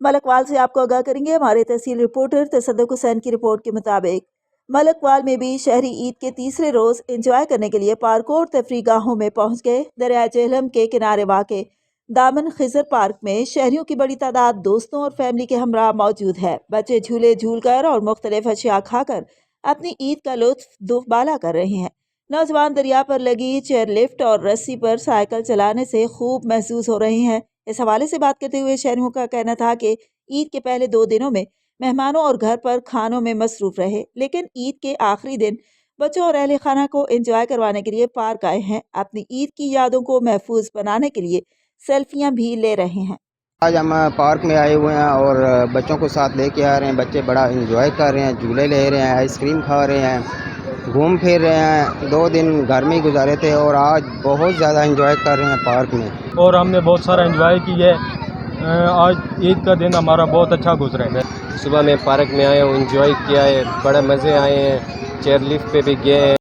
मलकवाल से आपको आगाह करेंगे हमारे तहसील रिपोर्टर तसद्दुक हुसैन की रिपोर्ट के मुताबिक मलकवाल में भी शहरी ईद के तीसरे रोज एंजॉय करने के लिए पार्कों और तफरीगाहों में पहुंच गए। दरिया जेहलम के किनारे वाक़े दामन खिजर पार्क में शहरियों की बड़ी तादाद दोस्तों और फैमिली के हमरा मौजूद है। बच्चे झूले झूलकर और मुख्तलिफ अशिया खाकर अपनी ईद का लुत्फ दुबाला कर रहे हैं। नौजवान दरिया पर लगी चेयर लिफ्ट और रस्सी पर साइकिल चलाने से खूब महसूस हो रहे हैं। इस हवाले से बात करते हुए शहरियों का कहना था कि ईद के पहले 2 दिनों में मेहमानों और घर पर खानों में मसरूफ रहे, लेकिन ईद के आखिरी दिन बच्चों और अहले खाना को एंजॉय करवाने के लिए पार्क आए हैं। अपनी ईद की यादों को महफूज बनाने के लिए सेल्फियां भी ले रहे हैं। आज हम पार्क में आए हुए हैं और बच्चों को साथ लेके आ रहे हैं। बच्चे बड़ा एंजॉय कर रहे हैं, झूले ले रहे हैं, आइसक्रीम खा रहे हैं, घूम फिर रहे हैं। 2 दिन घर में गुजारे थे और आज बहुत ज़्यादा एंजॉय कर रहे हैं पार्क में। और हमने बहुत सारा एंजॉय किया है। आज ईद का दिन हमारा बहुत अच्छा गुजरा है। सुबह में पार्क में आए और एंजॉय किया है, बड़े मज़े आए हैं। चेयर लिफ्ट पे भी गए हैं।